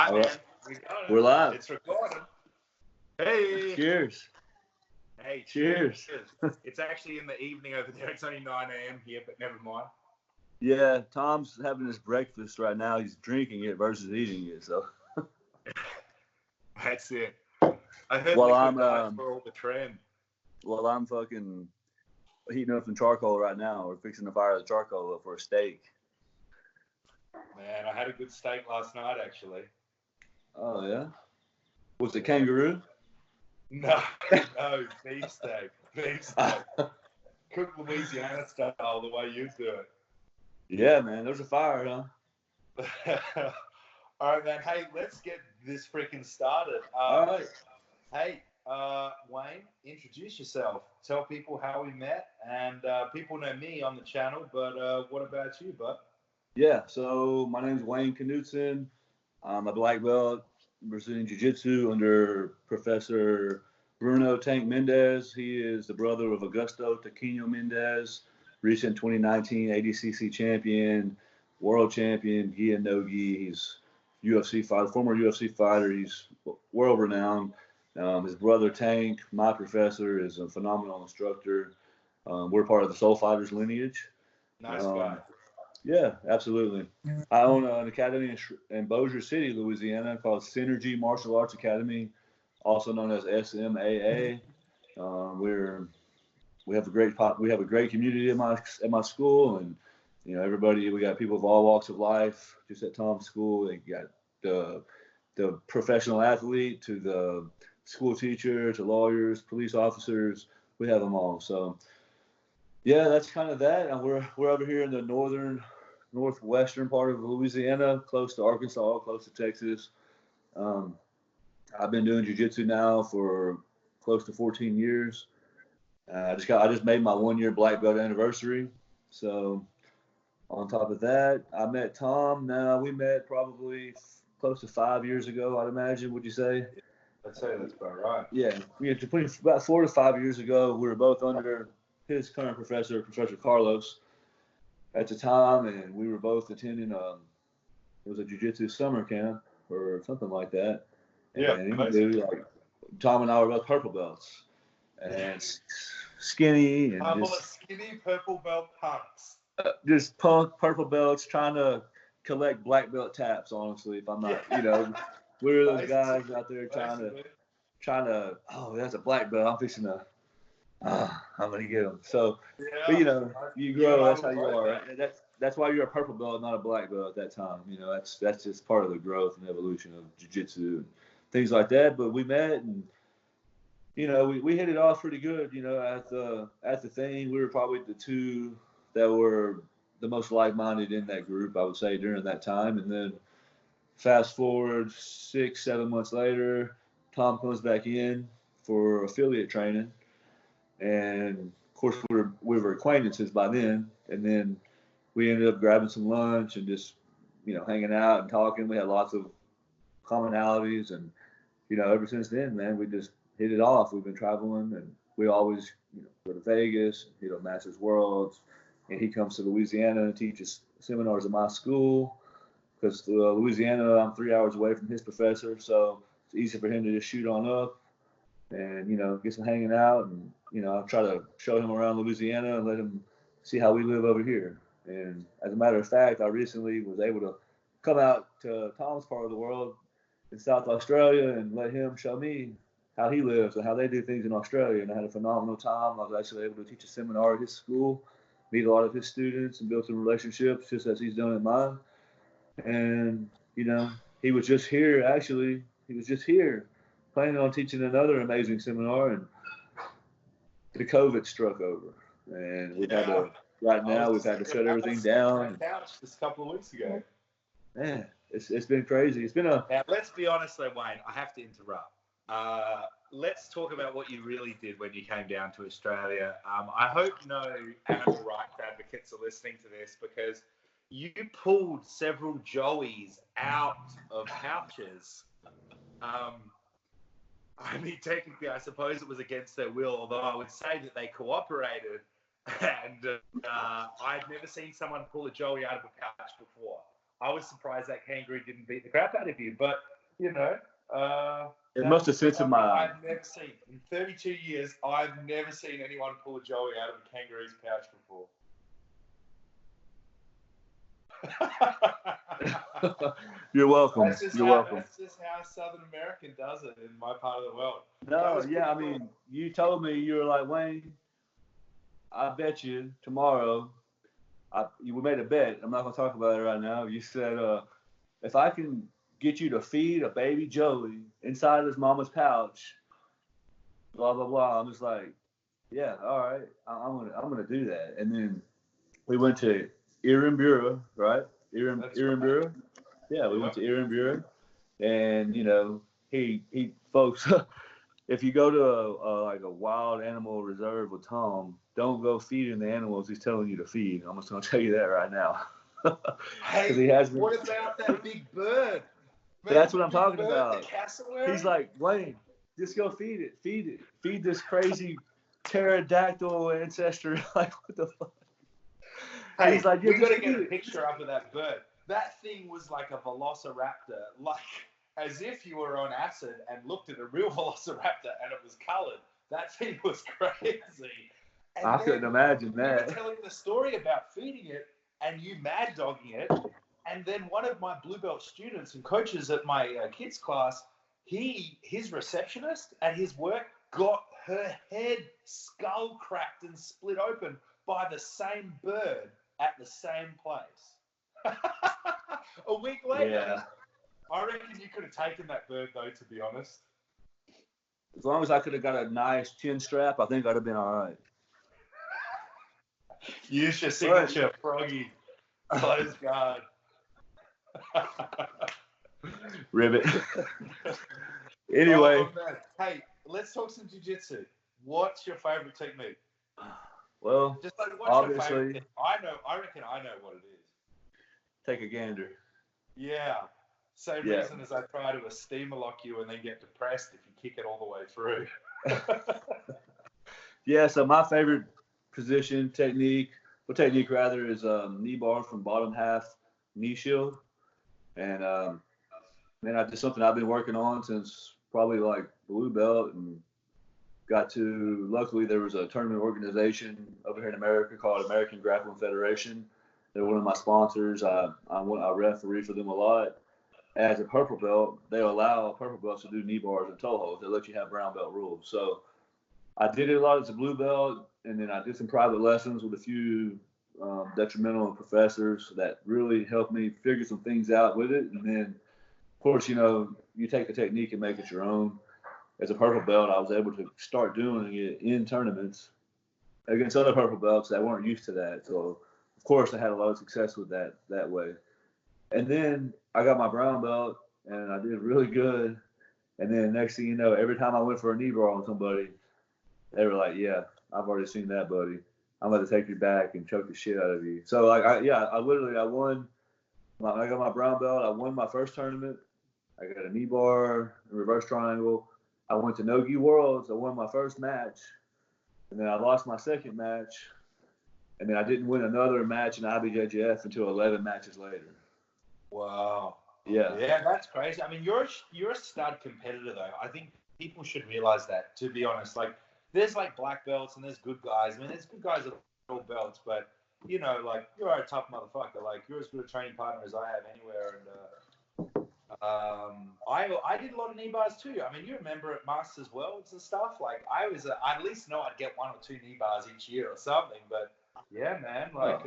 All man. right. We're live. It's recording. Hey. Cheers. Hey, cheers. It's actually in the evening over there. It's only 9 a.m. here, but never mind. Yeah, Tom's having his breakfast right now. He's drinking it versus eating it. So that's it. I heard Well, liquid diets were all the trend. Well, I'm fucking heating up some charcoal right now. We're fixing to fire the charcoal up for a steak. Man, I had a good steak last night, actually. Oh, yeah? Was it kangaroo? No, beef steak. Beef steak. Cooked Louisiana style, the way you do it. Yeah, man. There's a fire, huh? All right, man. Hey, let's get this freaking started. All right. Hey, Wayne, introduce yourself. Tell people how we met. And people know me on the channel, but what about you, bud? Yeah, so my name's Wayne Knudsen. I'm a black belt, Brazilian Jiu-jitsu under Professor Bruno Tank Mendez. He is the brother of Augusto Taquinho Mendez, recent 2019 ADCC champion, world champion, gi and no gi. He's UFC fighter, former UFC fighter. He's world renowned. His brother Tank, my professor, is a phenomenal instructor. We're part of the Soul Fighters lineage. Nice guy. Yeah, absolutely. I own an academy in Bossier City, Louisiana, called Synergy Martial Arts Academy, also known as SMAA. We have a great community at my school, and we got people of all walks of life just at Tom's school. They got the professional athlete to the school teacher to lawyers, police officers. We have them all. So yeah, that's kind of that. And we're over here in the northwestern part of Louisiana, close to Arkansas, close to Texas. I've been doing jiu-jitsu now for close to 14 years. I just made my 1-year black belt anniversary. So on top of that, I met Tom. Now we met probably close to 5 years ago, I'd imagine. Would you say? I'd say that's about right. Yeah, about 4 to 5 years ago. We were both under his current professor, Professor Carlos, at the time, and we were both attending it was a jiu-jitsu summer camp or something like that. Yeah, and Tom and I were both purple belts and skinny and skinny purple belt punks. Just punk purple belts trying to collect black belt taps. Honestly, if I'm not, we're those guys out there trying to. Oh, that's a black belt. I'm fixing to. I'm gonna get them. So, but you grow. That's how you are. Right? That's why you're a purple belt, not a black belt at that time. That's just part of the growth and evolution of jiu-jitsu and things like that. But we met and we hit it off pretty good. At the thing, we were probably the two that were the most like-minded in that group, I would say, during that time. And then fast forward 6-7 months later, Tom comes back in for affiliate training. And of course, we were acquaintances by then. And then we ended up grabbing some lunch and just, hanging out and talking. We had lots of commonalities. And, ever since then, man, we just hit it off. We've been traveling and we always, go to Vegas, Masters Worlds. And he comes to Louisiana and teaches seminars at my school because Louisiana, I'm 3 hours away from his professor. So it's easy for him to just shoot on up and, get some hanging out. And, I try to show him around Louisiana and let him see how we live over here. And as a matter of fact, I recently was able to come out to Tom's part of the world in South Australia and let him show me how he lives and how they do things in Australia. And I had a phenomenal time. I was actually able to teach a seminar at his school, meet a lot of his students and build some relationships just as he's done in mine. And, he was just here, actually. He was just here planning on teaching another amazing seminar, and the COVID struck over. And we've had to shut everything down. Just a couple of weeks ago. Man, it's been crazy. Now, let's be honest though, Wayne, I have to interrupt. Let's talk about what you really did when you came down to Australia. I hope no animal rights advocates are listening to this because you pulled several joeys out of pouches. Technically, I suppose it was against their will, although I would say that they cooperated. And I'd never seen someone pull a joey out of a pouch before. I was surprised that kangaroo didn't beat the crap out of you. But you know, it must have censored my. I've never seen in 32 years. I've never seen anyone pull Joey out of a kangaroo's pouch before. You're welcome. You're welcome. That's just how Southern American does it in my part of the world. No, yeah, I mean, you told me, you were like, Wayne, I bet you tomorrow, we made a bet. I'm not going to talk about it right now. You said, if I can get you to feed a baby Joey inside his mama's pouch, blah, blah, blah. I'm just like, yeah, all right, I'm gonna do that. And then we went to Irimbura, right? Irimbura. Yeah, we went to Irimbura, and you know, he folks, if you go to a wild animal reserve with Tom, don't go feeding the animals he's telling you to feed. I'm just gonna tell you that right now. Hey, what about that big bird? Man, that's what I'm talking about. He's like, Wayne, just go feed it. Feed this crazy pterodactyl ancestor. Like, what the fuck? Hey, he's like, we got to get a picture up of that bird. That thing was like a velociraptor, like as if you were on acid and looked at a real velociraptor and it was colored. That thing was crazy. And I couldn't imagine that. You were telling the story about feeding it and you mad dogging it. And then one of my blue belt students and coaches at my kids class, his receptionist at his work got her head skull cracked and split open by the same bird at the same place. A week later, yeah. I reckon you could have taken that bird though, to be honest. As long as I could have got a nice chin strap, I think I'd have been all right. Use your signature froggy close guard. Ribbit. Anyway. Hey, let's talk some jiu-jitsu. What's your favorite technique? Well, just like what's obviously, your favorite? I reckon I know what it is. Take a gander. Yeah. Same reason as I try to steamer lock you and then get depressed if you kick it all the way through. Yeah, so my favorite technique is knee bar from bottom half knee shield. And that's something I've been working on since probably like blue belt, and luckily there was a tournament organization over here in America called American Grappling Federation. They're one of my sponsors. I referee for them a lot. As a purple belt, they allow purple belts to do knee bars and toe holds. They let you have brown belt rules. So I did it a lot as a blue belt, and then I did some private lessons with a few detrimental professors that really helped me figure some things out with it. And then, of course, you know, you take the technique and make it your own. As a purple belt, I was able to start doing it in tournaments against other purple belts that weren't used to that. So, of course, I had a lot of success with that way. And then I got my brown belt, and I did really good. And then next thing you know, every time I went for a knee bar on somebody, they were like, yeah, I've already seen that, buddy. I'm about to take you back and choke the shit out of you. So, like, I won. I got my brown belt. I won my first tournament. I got a knee bar, a reverse triangle. I went to No-Gi Worlds. I won my first match. And then I lost my second match. And then I didn't win another match in IBJJF until 11 matches later. Wow. Yeah. Yeah, that's crazy. I mean, you're a stud competitor, though. I think people should realize that, to be honest. Like, there's, like, black belts and there's good guys. I mean, there's good guys at all belts, but, you know, like, you're a tough motherfucker. Like, you're as good a training partner as I have anywhere. And I did a lot of knee bars, too. I mean, you remember at Masters Worlds and stuff? Like, I at least know I'd get 1 or 2 knee bars each year or something, but... Yeah, man. Like,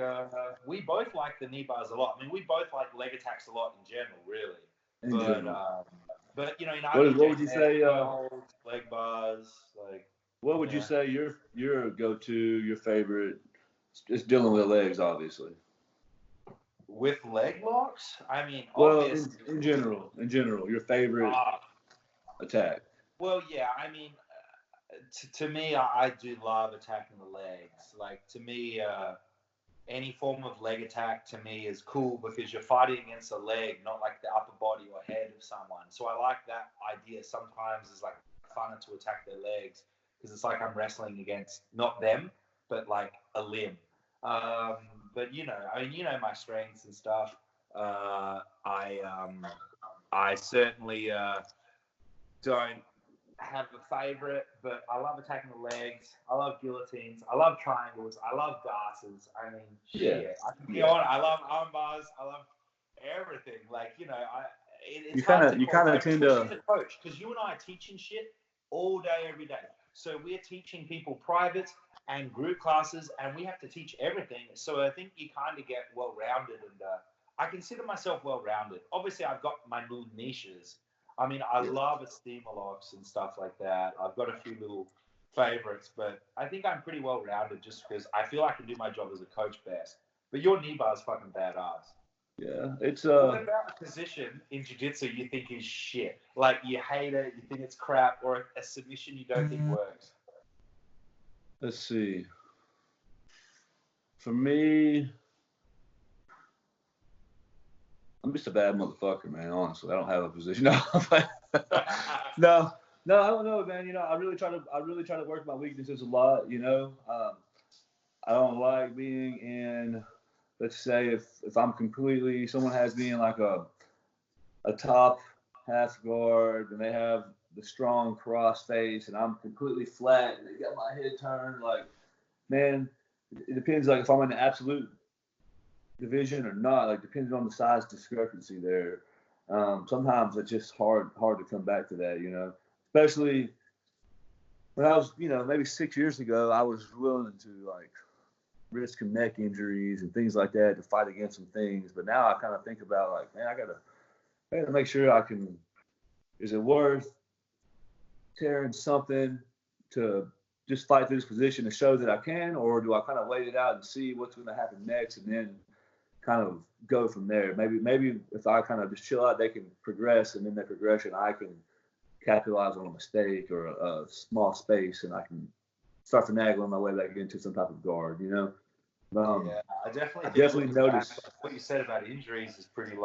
we both like the knee bars a lot. I mean, we both like leg attacks a lot in general, really. But you know, what would you say? Leg bars, like. What would you say your go-to, your favorite? Just dealing with legs, obviously. With leg locks, I mean, well, in general, your favorite attack. Well, yeah, I mean. To me, I do love attacking the legs. Like, to me, any form of leg attack to me is cool because you're fighting against a leg, not like the upper body or head of someone. So I like that idea. Sometimes it's like fun to attack their legs because it's like I'm wrestling against not them, but like a limb. But you know, I mean, you know my strengths and stuff. I I certainly don't have a favorite, but I love attacking the legs. I love guillotines. I love triangles. I love darces. I mean, shit. I can be on. I love arm bars. I love everything. Like, you know, it's hard to call, like, tend to. Especially as a coach, because you and I are teaching shit all day, every day. So we're teaching people privates and group classes, and we have to teach everything. So I think you kind of get well-rounded, and I consider myself well-rounded. Obviously, I've got my little niches. I mean, I love esteemer locks and stuff like that. I've got a few little favorites, but I think I'm pretty well-rounded just because I feel I can do my job as a coach best. But your knee bar is fucking badass. Yeah, it's What about a position in jiu-jitsu you think is shit? Like, you hate it, you think it's crap, or a submission you don't think works? Let's see. For me, I'm just a bad motherfucker, man. Honestly, I don't have a position. No, no, I don't know, man. You know, I really try to work my weaknesses a lot. You know, I don't like being in. Let's say if I'm completely, someone has me in like a top half guard and they have the strong cross face and I'm completely flat and they got my head turned, like, man, it depends, like, if I'm in the absolute division or not, like, depending on the size discrepancy there. Sometimes it's just hard to come back to that, you know, especially when I was, you know, maybe 6 years ago, I was willing to, like, risk some neck injuries and things like that to fight against some things. But now I kind of think about, like, man, I gotta make sure I can, is it worth tearing something to just fight through this position to show that I can, or do I kind of wait it out and see what's going to happen next and then kind of go from there? Maybe if I kind of just chill out, they can progress, and in that progression, I can capitalize on a mistake or a small space, and I can start finagling my way back into some type of guard, you know? Yeah, I definitely noticed what you said about injuries is pretty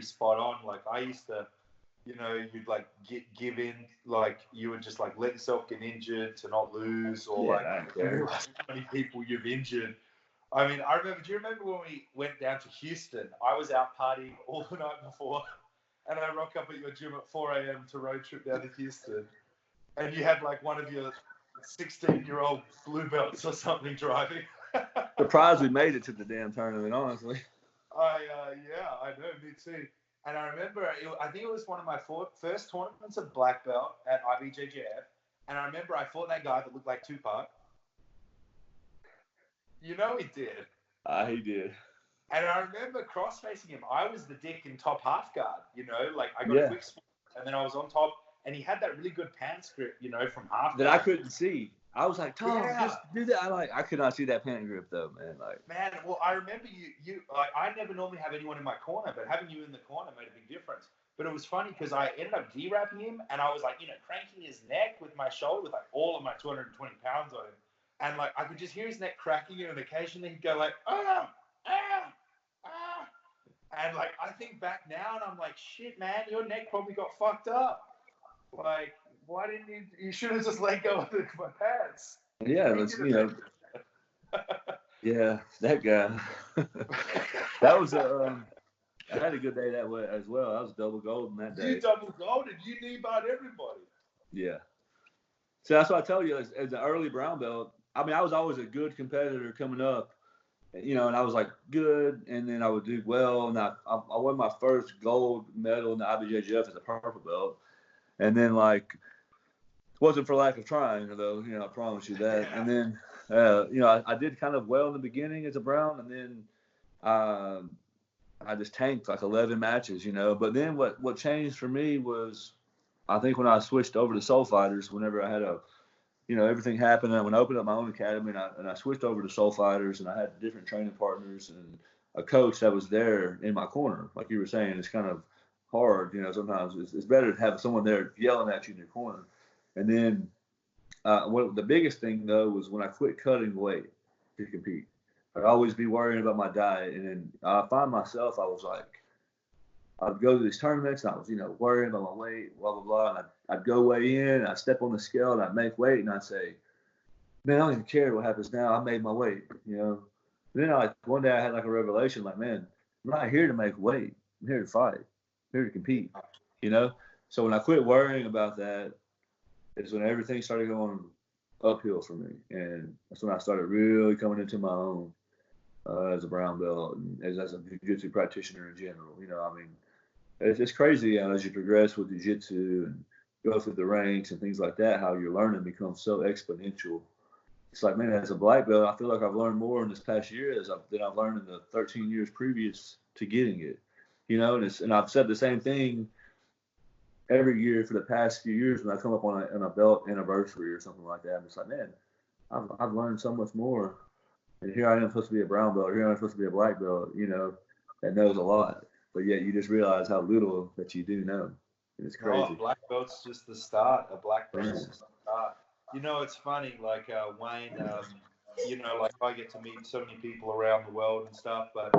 spot on. Like, I used to, you know, you'd like give in, like you would just like let yourself get injured to not lose, or like realize how many people you've injured. I mean, do you remember when we went down to Houston? I was out partying all the night before, and I rock up at your gym at 4 a.m. to road trip down to Houston, and you had like one of your 16-year-old blue belts or something driving. Surprised we made it to the damn tournament, honestly. Yeah, I know, me too. And I remember, I think it was one of my first tournaments of black belt at IBJJF, and I remember I fought that guy that looked like Tupac. You know he did. He did. And I remember cross-facing him. I was the dick in top half guard, you know, like I got a quick spot, and then I was on top, and he had that really good pants grip, you know, from half that guard. I couldn't see. I was like, Tom, just do that. I could not see that pant grip though, man. Like, man, well, I remember you like, I never normally have anyone in my corner, but having you in the corner made a big difference. But it was funny because I ended up de-wrapping him, and I was like, you know, cranking his neck with my shoulder with like all of my 220 pounds on him, and like I could just hear his neck cracking, and occasionally he'd go like, and like I think back now, and I'm like, shit, man, your neck probably got fucked up. Like, why didn't you should have just let go of my pants. Yeah, let's, you know. Yeah, that guy. That was I had a good day that way as well. I was double golden that day. You double golden. You knee-barred everybody. Yeah. So that's what I tell you, as an early brown belt, I mean, I was always a good competitor coming up, you know, and I was like good, and then I would do well, and I won my first gold medal in the IBJJF as a purple belt, and then like, wasn't for lack of trying, though, you know, I promise you that. Yeah. And then, you know, I did kind of well in the beginning as a brown, and then I just tanked like 11 matches, you know. But then what changed for me was, I think when I switched over to Soul Fighters, whenever I had you know, everything happened, and when I opened up my own academy, and I switched over to Soul Fighters, and I had different training partners and a coach that was there in my corner. Like you were saying, it's kind of hard, you know, sometimes it's better to have someone there yelling at you in your corner. And then the biggest thing, though, was when I quit cutting weight to compete. I'd always be worrying about my diet. And then I find myself, I was like, I'd go to these tournaments, and I was, you know, worrying about my weight, blah, blah, blah. And I'd go weigh in, and I'd step on the scale, and I'd make weight, and I'd say, man, I don't even care what happens now. I made my weight, you know. And then one day I had like a revelation, like, man, I'm not here to make weight. I'm here to fight. here to compete, you know? So when I quit worrying about that is when everything started going uphill for me. And that's when I started really coming into my own as a brown belt and as a jiu-jitsu practitioner in general. You know, I mean, it's crazy, you know, as you progress with jiu-jitsu and go through the ranks and things like that, how your learning becomes so exponential. It's like, man, as a black belt, I feel like I've learned more in this past year than I've learned in the 13 years previous to getting it. You know, and I've said the same thing every year for the past few years when I come up on a belt anniversary or something like that. I'm just like, man, I've learned so much more. And here I am supposed to be a brown belt. Here I am supposed to be a black belt, you know, that knows a lot. But yet you just realize how little that you do know. And it's crazy. Oh, black belt's just the start. A black belt is just the start. You know, it's funny, like Wayne, you know, like I get to meet so many people around the world and stuff, but,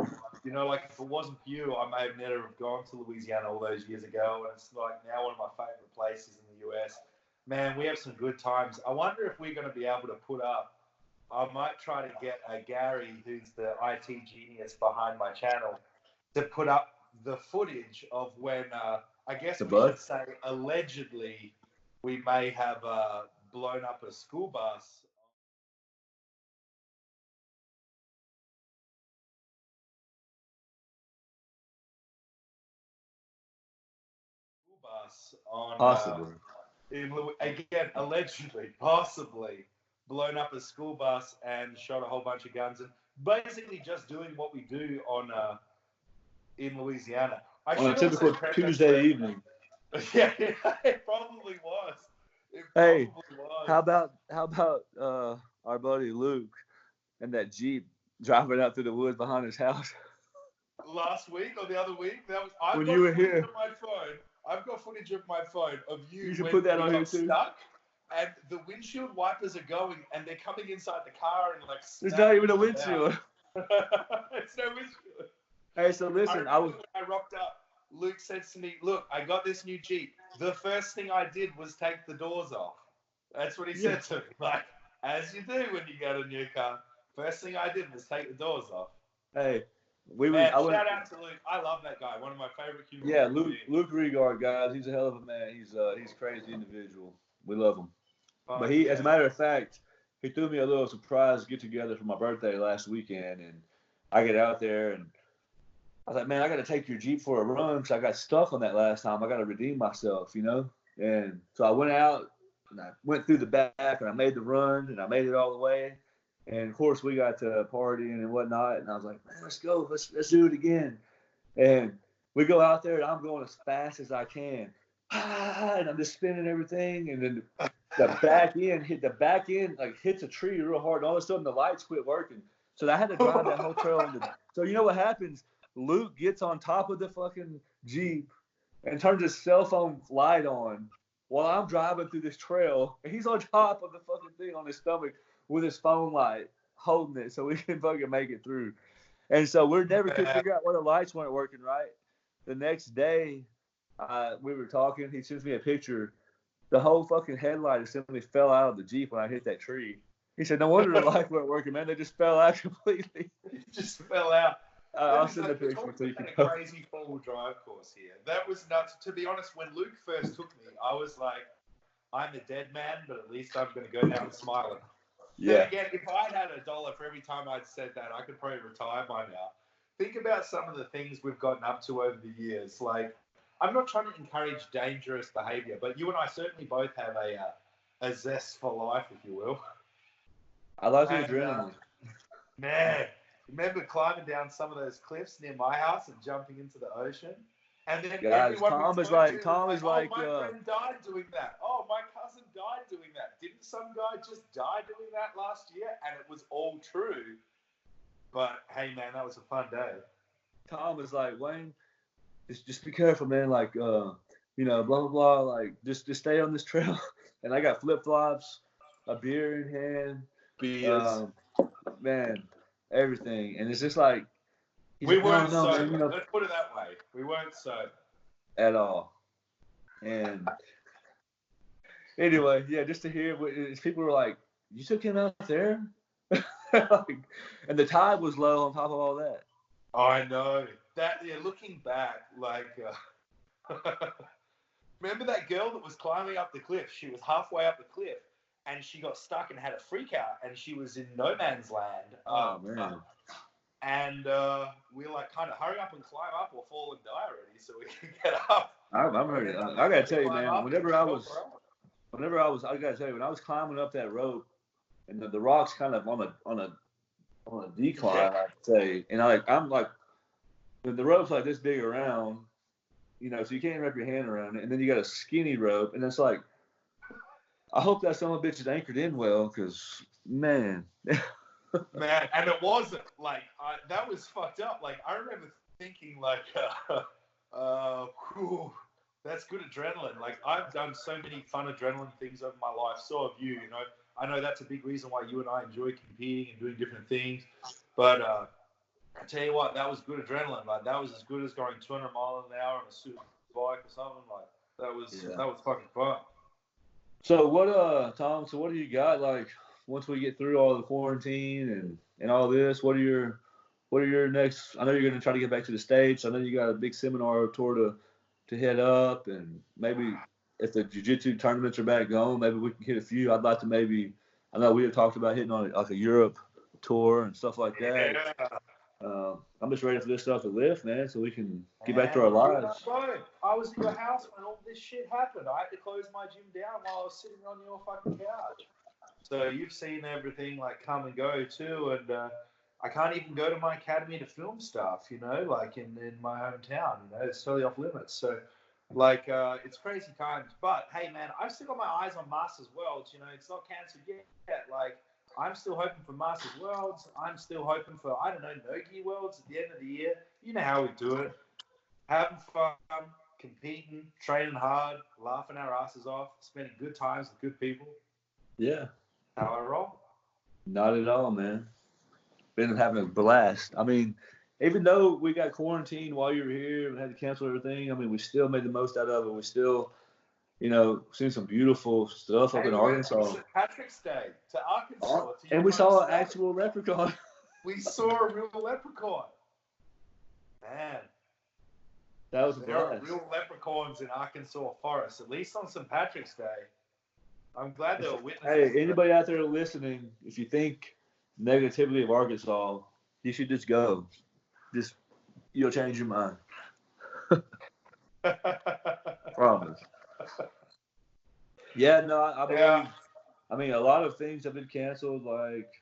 you know, like if it wasn't for you, I may have never have gone to Louisiana all those years ago, and it's like now one of my favorite places in the US. Man, we have some good times. I wonder if we're going to be able to put up, I might try to get Gary, who's the IT genius behind my channel, to put up the footage of when, I guess we should say, allegedly, we may have blown up a school bus. On Possibly. Again, allegedly, possibly blown up a school bus and shot a whole bunch of guns, and basically just doing what we do on in Louisiana. On a typical Tuesday evening. Yeah, it probably was. Hey, how about our buddy Luke and that Jeep driving out through the woods behind his house? Last week or the other week, that was. I've when you were here. On my phone. I've got footage of my phone of you. You should put that on here too. Stuck, and the windshield wipers are going, and they're coming inside the car and like. There's not even a windshield. It's no windshield. Hey, so listen, when I rocked up, Luke says to me, "Look, I got this new Jeep. The first thing I did was take the doors off." That's what he said to me. Like, as you do when you get a new car. First thing I did was take the doors off. Hey. Shout out to Luke. I love that guy. One of my favorite humans. Yeah, Luke Regard, guys. He's a hell of a man. He's a crazy individual. We love him. But as a matter of fact, he threw me a little surprise get together for my birthday last weekend, and I get out there and I was like, man, I got to take your Jeep for a run because I got stuck on that last time. I got to redeem myself, you know. And so I went out and I went through the back and I made the run and I made it all the way. And of course, we got to partying and whatnot. And I was like, man, let's go. Let's do it again. And we go out there, and I'm going as fast as I can. And I'm just spinning everything. And then the back end like hits a tree real hard. And all of a sudden, the lights quit working. So I had to drive that whole trail. So you know what happens? Luke gets on top of the fucking Jeep and turns his cell phone light on while I'm driving through this trail. And he's on top of the fucking thing on his stomach with his phone light, holding it so we can fucking make it through. And so we never could figure out why the lights weren't working right. The next day, we were talking. He sends me a picture. The whole fucking headlight simply fell out of the Jeep when I hit that tree. He said, no wonder the lights weren't working, man. They just fell out completely. It just fell out. I'll send the picture so you can go. A crazy four-wheel drive course here. That was nuts. To be honest, when Luke first took me, I was like, I'm a dead man, but at least I'm going to go down smiling. Yeah. Then again, if I'd had $1 for every time I'd said that, I could probably retire by now. Think about some of the things we've gotten up to over the years. Like, I'm not trying to encourage dangerous behavior, but you and I certainly both have a zest for life, if you will. I love the adrenaline. Man, remember climbing down some of those cliffs near my house and jumping into the ocean? And then guys, Tom is like, oh, my friend died doing that. Oh, my cousin died doing that. Didn't some guy just die doing that last year? And it was all true. But hey, man, that was a fun day. Tom is like, Wayne, just be careful, man. Like, you know, blah blah blah. Like, just stay on this trail. And I got flip flops, a beer in hand, beers, man, everything. And it's just like. We weren't sober. Man, you know, let's put it that way. We weren't sober. At all. And anyway, yeah, just to hear people were like, you took him out there? And the tide was low on top of all that. I know. That, yeah, looking back, like, Remember that girl that was climbing up the cliff? She was halfway up the cliff, and she got stuck and had a freak out, and she was in no man's land. Oh man. And we were like, kind of hurry up and climb up or fall and die already so we can get up. I'm ready. I gotta tell you, man. Whenever I gotta tell you, when I was climbing up that rope, and the rock's kind of on a decline, I'd say, and I'm like, the rope's like this big around, so you can't wrap your hand around it, and then you got a skinny rope, and it's like, I hope that son of a bitch is anchored in well, because man. Man, and it wasn't like that was fucked up. Like I remember thinking, like, whew, that's good adrenaline. Like I've done so many fun adrenaline things over my life. So have you. I know that's a big reason why you and I enjoy competing and doing different things. But I tell you what, that was good adrenaline. Like that was as good as going 200 miles an hour on a super bike or something. Like that was fucking fun. So what, Tom? So what do you got? Like once we get through all the quarantine and all this, what are your next? I know you're gonna try to get back to the States. I know you got a big seminar tour to head up, and maybe if the jiu-jitsu tournaments are back going, maybe we can hit a few. I'd like to I know we have talked about hitting on like a Europe tour and stuff like that. Yeah. I'm just ready for this stuff to lift, man, so we can get back to our lives. I was at your house when all this shit happened. I had to close my gym down while I was sitting on your fucking couch. So you've seen everything like come and go too, and I can't even go to my academy to film stuff, like in my hometown, it's totally off limits. So like it's crazy times. But hey man, I've still got my eyes on Masters Worlds, it's not cancelled yet. Like I'm still hoping for Masters Worlds. I'm still hoping for, I don't know, Nogi Worlds at the end of the year. You know how we do it. Having fun, competing, training hard, laughing our asses off, spending good times with good people. Yeah. How I roll? Not at all, man. Been having a blast. I mean, even though we got quarantined while you were here and had to cancel everything, I mean, we still made the most out of it. We still, seen some beautiful stuff up in Arkansas. St. Patrick's Day to Arkansas. And we saw an actual leprechaun. We saw a real leprechaun. Man. That was a There blast. are real leprechauns in Arkansas forests, at least on St. Patrick's Day. I'm glad they were witnesses. Hey, anybody out there listening, if you think negatively of Arkansas, you should just go. You'll change your mind. Promise. Yeah, no, I believe. Yeah. I mean, a lot of things have been canceled. Like,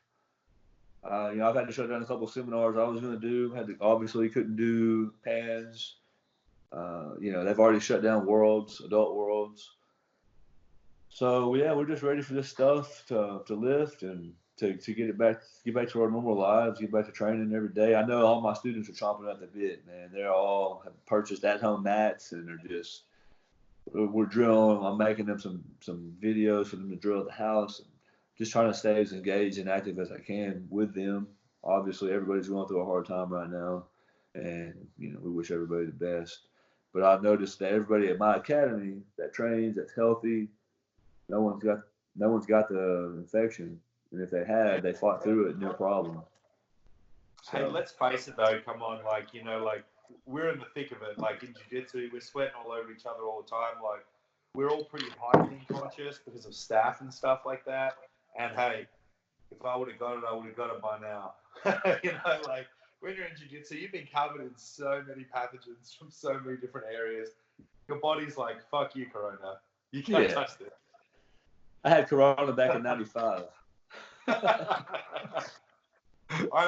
I've had to shut down a couple of seminars I was going to do. Obviously couldn't do PANS. They've already shut down adult worlds. So yeah, we're just ready for this stuff to lift and to get back to our normal lives, get back to training every day. I know all my students are chomping at the bit, man. They're all have purchased at-home mats and we're drilling. I'm making them some videos for them to drill at the house, and just trying to stay as engaged and active as I can with them. Obviously, everybody's going through a hard time right now, and we wish everybody the best. But I've noticed that everybody at my academy that trains, that's healthy, no one's got the infection, and if they had, they fought through it, no problem. So. Hey, let's face it though. Come on, like we're in the thick of it. Like in jiu-jitsu, we're sweating all over each other all the time. Like we're all pretty hygiene conscious because of staff and stuff like that. And hey, if I would have got it, I would have got it by now. Like when you're in jiu-jitsu, you've been covered in so many pathogens from so many different areas. Your body's like, fuck you, Corona. You can't touch this. I had Corona back in '95. I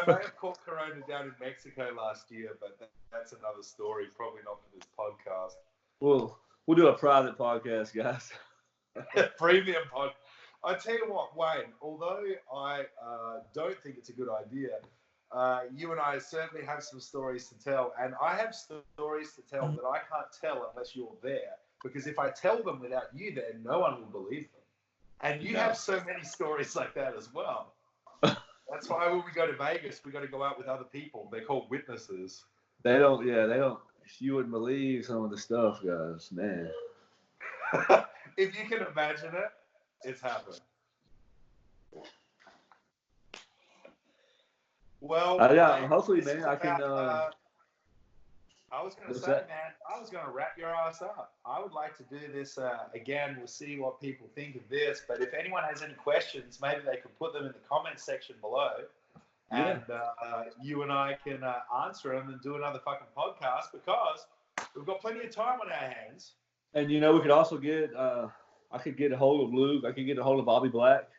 may have caught Corona down in Mexico last year, but that's another story. Probably not for this podcast. We'll do a private podcast, guys. Premium pod. I tell you what, Wayne. Although I don't think it's a good idea, you and I certainly have some stories to tell, and I have stories to tell that I can't tell unless you're there. Because if I tell them without you there, no one will believe them. And you have so many stories like that as well. That's why when we go to Vegas, we got to go out with other people. They're called witnesses. They don't. You wouldn't believe some of the stuff, guys. Man. If you can imagine it, it's happened. Well, hopefully, man, I can. I was going to say, man, was going to wrap your ass up. I would like to do this again. We'll see what people think of this. But if anyone has any questions, maybe they could put them in the comments section below. And you and I can answer them and do another fucking podcast because we've got plenty of time on our hands. And, we could also get, I could get a hold of Luke. I could get a hold of Bobby Black.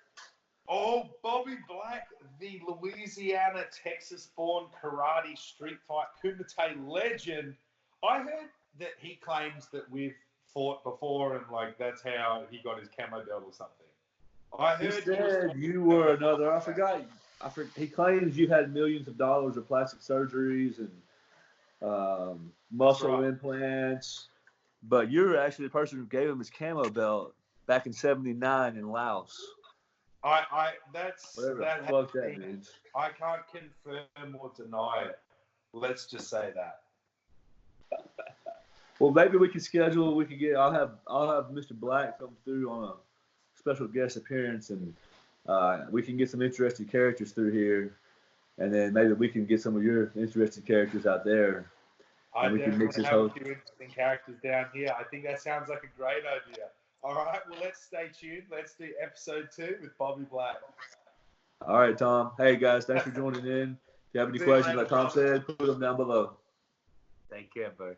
Oh, Bobby Black, the Louisiana, Texas-born karate street fight kumite legend. I heard that he claims that we've fought before and, that's how he got his camo belt or something. I heard he said you were another. I forgot. He claims you had millions of dollars of plastic surgeries and muscle implants, but you're actually the person who gave him his camo belt back in '79 in Laos. Whatever the fuck that means. I can't confirm or deny it. Let's just say that. Well, maybe we can schedule. I'll have Mr. Black come through on a special guest appearance, and we can get some interesting characters through here, and then maybe we can get some of your interesting characters out there. We can mix this whole. A few interesting characters down here. I think that sounds like a great idea. All right, well, let's stay tuned. Let's do episode 2 with Bobby Black. All right, Tom. Hey, guys, thanks for joining in. If you have any questions, like Tom said, put them down below. Take care, bro.